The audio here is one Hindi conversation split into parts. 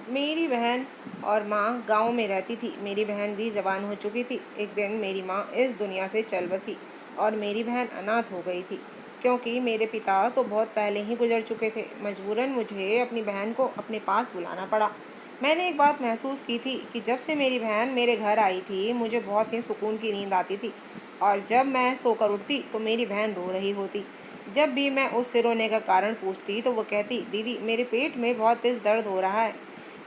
मेरी बहन और माँ गांव में रहती थी। मेरी बहन भी जवान हो चुकी थी। एक दिन मेरी माँ इस दुनिया से चल बसी और मेरी बहन अनाथ हो गई थी, क्योंकि मेरे पिता तो बहुत पहले ही गुजर चुके थे। मजबूरन मुझे अपनी बहन को अपने पास बुलाना पड़ा। मैंने एक बात महसूस की थी कि जब से मेरी बहन मेरे घर आई थी, मुझे बहुत ही सुकून की नींद आती थी, और जब मैं सोकर उठती तो मेरी बहन रो रही होती। जब भी मैं उससे रोने का कारण पूछती तो वो कहती, दीदी मेरे पेट में बहुत तेज़ दर्द हो रहा है।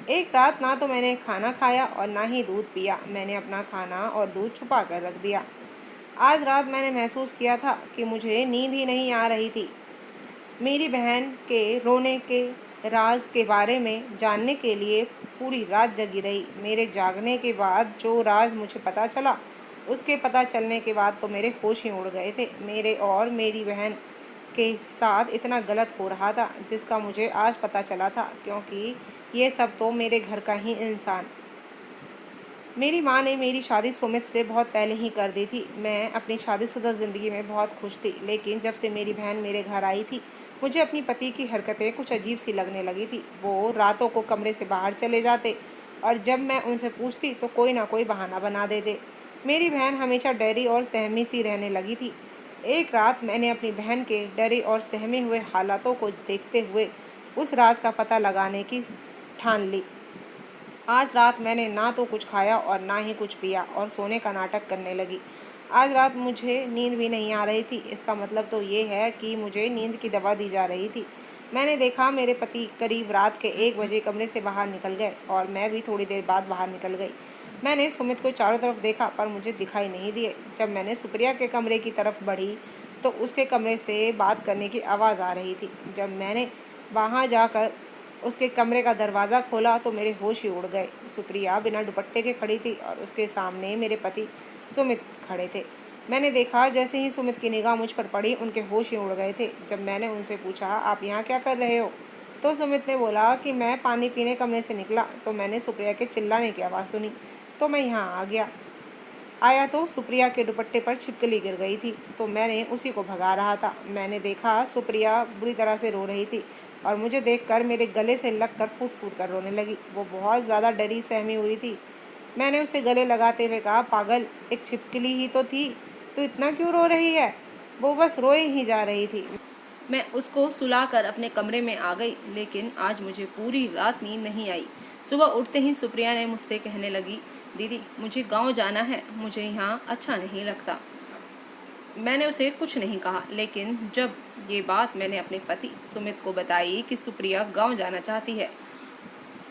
एक रात ना तो मैंने खाना खाया और ना ही दूध पिया। मैंने अपना खाना और दूध छुपा कर रख दिया। आज रात मैंने महसूस किया था कि मुझे नींद ही नहीं आ रही थी। मेरी बहन के रोने के राज के बारे में जानने के लिए पूरी रात जगी रही। मेरे जागने के बाद जो राज मुझे पता चला, उसके पता चलने के बाद तो मेरे होश ही उड़ गए थे। मेरे और मेरी बहन के साथ इतना गलत हो रहा था जिसका मुझे आज पता चला था, क्योंकि ये सब तो मेरे घर का ही इंसान। मेरी माँ ने मेरी शादी सुमित से बहुत पहले ही कर दी थी। मैं अपनी शादीशुदा ज़िंदगी में बहुत खुश थी, लेकिन जब से मेरी बहन मेरे घर आई थी, मुझे अपनी पति की हरकतें कुछ अजीब सी लगने लगी थी। वो रातों को कमरे से बाहर चले जाते और जब मैं उनसे पूछती तो कोई ना कोई बहाना बना देते। मेरी बहन हमेशा डरी और सहमी सी रहने लगी थी। एक रात मैंने अपनी बहन के डरे और सहमे हुए हालातों को देखते हुए उस राज का पता लगाने की ठान ली। आज रात मैंने ना तो कुछ खाया और ना ही कुछ पिया और सोने का नाटक करने लगी। आज रात मुझे नींद भी नहीं आ रही थी। इसका मतलब तो ये है कि मुझे नींद की दवा दी जा रही थी। मैंने देखा मेरे पति करीब रात के 1 बजे कमरे से बाहर निकल गए और मैं भी थोड़ी देर बाद बाहर निकल गई। मैंने सुमित को चारों तरफ देखा पर मुझे दिखाई नहीं दिए। जब मैंने सुप्रिया के कमरे की तरफ बढ़ी तो उसके कमरे से बात करने की आवाज़ आ रही थी। जब मैंने वहाँ जाकर उसके कमरे का दरवाज़ा खोला तो मेरे होश ही उड़ गए। सुप्रिया बिना दुपट्टे के खड़ी थी और उसके सामने मेरे पति सुमित खड़े थे। मैंने देखा जैसे ही सुमित की निगाह मुझ पर पड़ी, उनके होश ही उड़ गए थे। जब मैंने उनसे पूछा, आप यहाँ क्या कर रहे हो, तो सुमित ने बोला कि मैं पानी पीने कमरे से निकला तो मैंने सुप्रिया के चिल्लाने की आवाज़ सुनी, तो मैं यहाँ आ गया। आया तो सुप्रिया के दुपट्टे पर छिपकली गिर गई थी, तो मैंने उसी को भगा रहा था। मैंने देखा सुप्रिया बुरी तरह से रो रही थी और मुझे देखकर मेरे गले से लग कर फूट फूट कर रोने लगी। वो बहुत ज़्यादा डरी सहमी हुई थी। मैंने उसे गले लगाते हुए कहा, पागल, एक छिपकली ही तो थी, तो इतना क्यों रो रही है। वो बस रोए ही जा रही थी। मैं उसको सुलाकर अपने कमरे में आ गई, लेकिन आज मुझे पूरी रात नींद नहीं आई। सुबह उठते ही सुप्रिया ने मुझसे कहने लगी, दीदी मुझे गांव जाना है, मुझे यहाँ अच्छा नहीं लगता। मैंने उसे कुछ नहीं कहा, लेकिन जब ये बात मैंने अपने पति सुमित को बताई कि सुप्रिया गांव जाना चाहती है,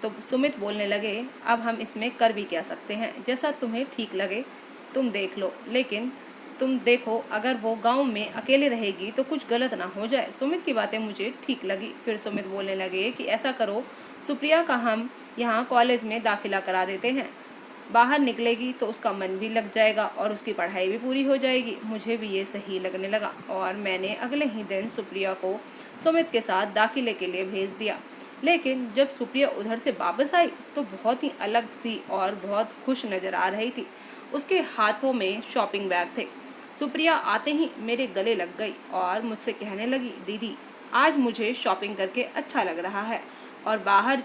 तो सुमित बोलने लगे, अब हम इसमें कर भी क्या सकते हैं, जैसा तुम्हें ठीक लगे तुम देख लो, लेकिन तुम देखो अगर वो गांव में अकेले रहेगी तो कुछ गलत ना हो जाए। सुमित की बातें मुझे ठीक लगी। फिर सुमित बोलने लगे कि ऐसा करो, सुप्रिया का हम यहाँ कॉलेज में दाखिला करा देते हैं, बाहर निकलेगी तो उसका मन भी लग जाएगा और उसकी पढ़ाई भी पूरी हो जाएगी। मुझे भी ये सही लगने लगा और मैंने अगले ही दिन सुप्रिया को सुमित के साथ दाखिले के लिए भेज दिया। लेकिन जब सुप्रिया उधर से वापस आई तो बहुत ही अलग सी और बहुत खुश नज़र आ रही थी। उसके हाथों में शॉपिंग बैग थे। सुप्रिया आते ही मेरे गले लग गई और मुझसे कहने लगी, दीदी आज मुझे शॉपिंग करके अच्छा लग रहा है और बाहर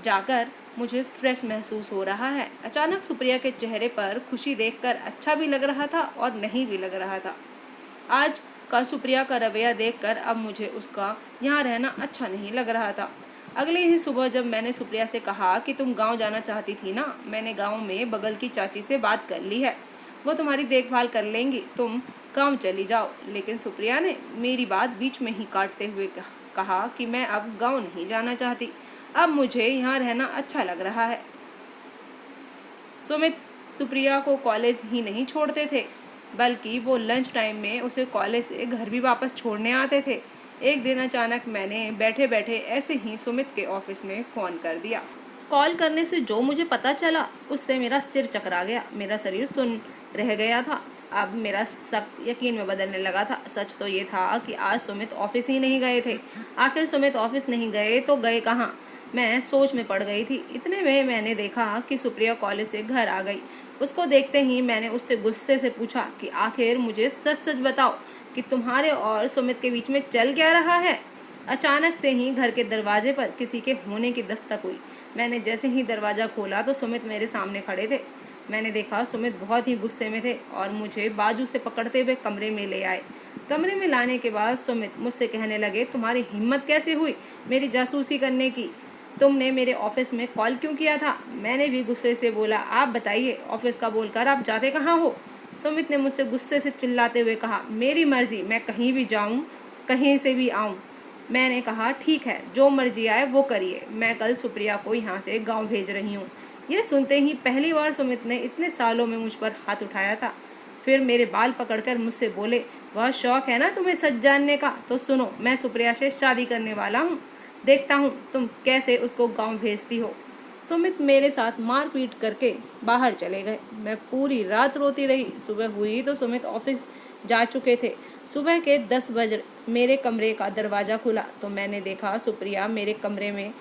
जाकर मुझे फ्रेश महसूस हो रहा है। अचानक सुप्रिया के चेहरे पर खुशी देखकर अच्छा भी लग रहा था और नहीं भी लग रहा था। आज का सुप्रिया का रवैया देखकर अब मुझे उसका यहाँ रहना अच्छा नहीं लग रहा था। अगले ही सुबह जब मैंने सुप्रिया से कहा कि तुम गांव जाना चाहती थी ना, मैंने गांव में बगल की चाची से बात कर ली है, वो तुम्हारी देखभाल कर लेंगी, तुम गांव चली जाओ। लेकिन सुप्रिया ने मेरी बात बीच में ही काटते हुए कहा कि मैं अब गांव नहीं जाना चाहती, अब मुझे यहाँ रहना अच्छा लग रहा है। सुमित सुप्रिया को कॉलेज ही नहीं छोड़ते थे, बल्कि वो लंच टाइम में उसे कॉलेज से घर भी वापस छोड़ने आते थे। एक दिन अचानक मैंने बैठे बैठे ऐसे ही सुमित के ऑफिस में फ़ोन कर दिया। कॉल करने से जो मुझे पता चला उससे मेरा सिर चकरा गया, मेरा शरीर सुन्न रह गया था। अब मेरा शक यकीन में बदलने लगा था। सच तो ये था कि आज सुमित ऑफिस ही नहीं गए थे। आखिर सुमित ऑफिस नहीं गए तो गए कहाँ? मैं सोच में पड़ गई थी। इतने में मैंने देखा कि सुप्रिया कॉलेज से घर आ गई। उसको देखते ही मैंने उससे गुस्से से पूछा कि आखिर मुझे सच सच बताओ कि तुम्हारे और सुमित के बीच में चल क्या रहा है। अचानक से ही घर के दरवाजे पर किसी के होने की दस्तक हुई। मैंने जैसे ही दरवाज़ा खोला तो सुमित मेरे सामने खड़े थे। मैंने देखा सुमित बहुत ही गुस्से में थे और मुझे बाजू से पकड़ते हुए कमरे में ले आए। कमरे में लाने के बाद सुमित मुझसे कहने लगे, तुम्हारी हिम्मत कैसे हुई मेरी जासूसी करने की? तुमने मेरे ऑफिस में कॉल क्यों किया था? मैंने भी गुस्से से बोला, आप बताइए, ऑफिस का बोलकर आप जाते कहाँ हो? सुमित ने मुझसे गुस्से से चिल्लाते हुए कहा, मेरी मर्जी, मैं कहीं भी जाऊँ, कहीं से भी आऊँ। मैंने कहा, ठीक है, जो मर्जी आए वो करिए, मैं कल सुप्रिया को यहाँ से गाँव भेज रही हूँ। यह सुनते ही पहली बार सुमित ने इतने सालों में मुझ पर हाथ उठाया था। फिर मेरे बाल पकड़कर मुझसे बोले, वह शौक है ना तुम्हें सच जानने का, तो सुनो, मैं सुप्रिया से शादी करने वाला हूँ। देखता हूँ तुम कैसे उसको गाँव भेजती हो। सुमित मेरे साथ मारपीट करके बाहर चले गए। मैं पूरी रात रोती रही। सुबह हुई तो सुमित ऑफिस जा चुके थे। सुबह के 10 बजे मेरे कमरे का दरवाज़ा खुला तो मैंने देखा सुप्रिया मेरे कमरे में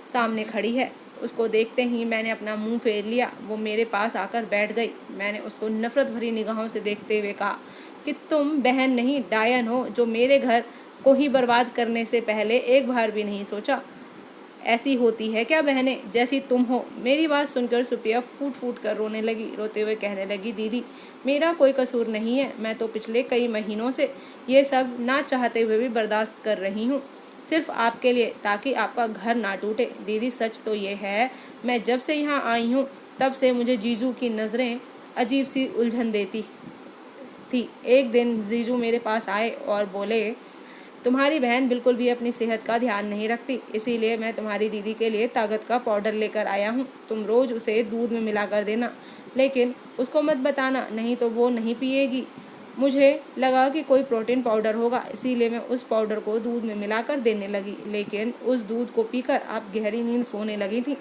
सामने खड़ी है। उसको देखते ही मैंने अपना मुंह फेर लिया। वो मेरे पास आकर बैठ गई। मैंने उसको नफरत भरी निगाहों से देखते हुए कहा कि तुम बहन नहीं, डायन हो, जो मेरे घर को ही बर्बाद करने से पहले एक बार भी नहीं सोचा। ऐसी होती है क्या बहनें जैसी तुम हो? मेरी बात सुनकर सुप्रिया फूट फूट कर रोने लगी। रोते हुए कहने लगी, दीदी, मेरा कोई कसूर नहीं है। मैं तो पिछले कई महीनों से ये सब ना चाहते हुए भी बर्दाश्त कर रही हूँ, सिर्फ आपके लिए, ताकि आपका घर ना टूटे। दीदी, सच तो ये है, मैं जब से यहाँ आई हूँ तब से मुझे जीजू की नज़रें अजीब सी उलझन देती थी। एक दिन जीजू मेरे पास आए और बोले, तुम्हारी बहन बिल्कुल भी अपनी सेहत का ध्यान नहीं रखती, इसीलिए मैं तुम्हारी दीदी के लिए ताकत का पाउडर लेकर आया हूँ। तुम रोज़ उसे दूध में मिलाकर देना, लेकिन उसको मत बताना, नहीं तो वो नहीं पिएगी। मुझे लगा कि कोई प्रोटीन पाउडर होगा, इसीलिए मैं उस पाउडर को दूध में मिलाकर देने लगी, लेकिन उस दूध को पीकर आप गहरी नींद सोने लगी थी।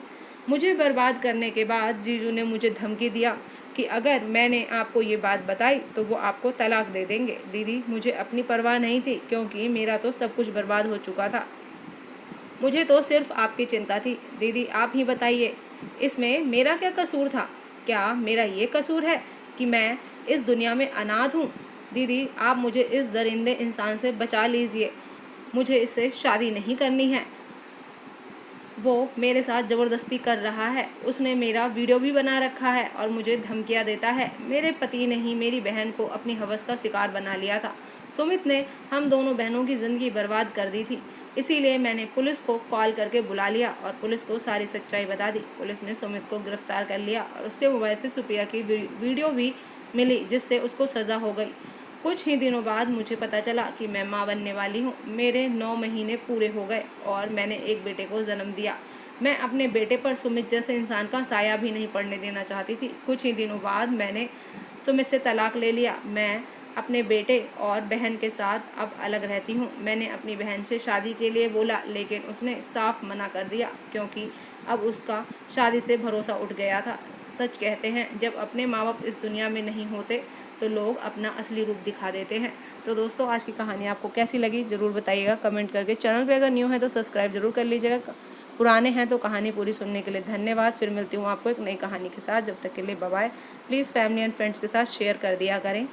मुझे बर्बाद करने के बाद जीजू ने मुझे धमकी दिया कि अगर मैंने आपको ये बात बताई तो वो आपको तलाक दे देंगे। दीदी, मुझे अपनी परवाह नहीं थी, क्योंकि मेरा तो सब कुछ बर्बाद हो चुका था। मुझे तो सिर्फ आपकी चिंता थी। दीदी, आप ही बताइए, इसमें मेरा क्या कसूर था? क्या मेरा ये कसूर है कि मैं इस दुनिया में अनाथ हूँ? दीदी, आप मुझे इस दरिंदे इंसान से बचा लीजिए। मुझे इससे शादी नहीं करनी है। वो मेरे साथ ज़बरदस्ती कर रहा है। उसने मेरा वीडियो भी बना रखा है और मुझे धमकियाँ देता है। मेरे पति ने ही मेरी बहन को अपनी हवस का शिकार बना लिया था। सुमित ने हम दोनों बहनों की ज़िंदगी बर्बाद कर दी थी। इसीलिए मैंने पुलिस को कॉल करके बुला लिया और पुलिस को सारी सच्चाई बता दी। पुलिस ने सुमित को गिरफ्तार कर लिया और उसके मोबाइल से सुप्रिया की वीडियो भी मिली, जिससे उसको सज़ा हो गई। कुछ ही दिनों बाद मुझे पता चला कि मैं माँ बनने वाली हूँ। मेरे 9 महीने पूरे हो गए और मैंने एक बेटे को जन्म दिया। मैं अपने बेटे पर सुमित जैसे इंसान का साया भी नहीं पड़ने देना चाहती थी। कुछ ही दिनों बाद मैंने सुमित से तलाक ले लिया। मैं अपने बेटे और बहन के साथ अब अलग रहती हूँ। मैंने अपनी बहन से शादी के लिए बोला, लेकिन उसने साफ मना कर दिया, क्योंकि अब उसका शादी से भरोसा उठ गया था। सच कहते हैं, जब अपने माँ बाप इस दुनिया में नहीं होते तो लोग अपना असली रूप दिखा देते हैं। तो दोस्तों, आज की कहानी आपको कैसी लगी ज़रूर बताइएगा कमेंट करके। चैनल पे अगर न्यू है तो सब्सक्राइब ज़रूर कर लीजिएगा। पुराने हैं तो कहानी पूरी सुनने के लिए धन्यवाद। फिर मिलती हूँ आपको एक नई कहानी के साथ। जब तक के लिए bye bye. Please family and friends के साथ शेयर कर दिया करें।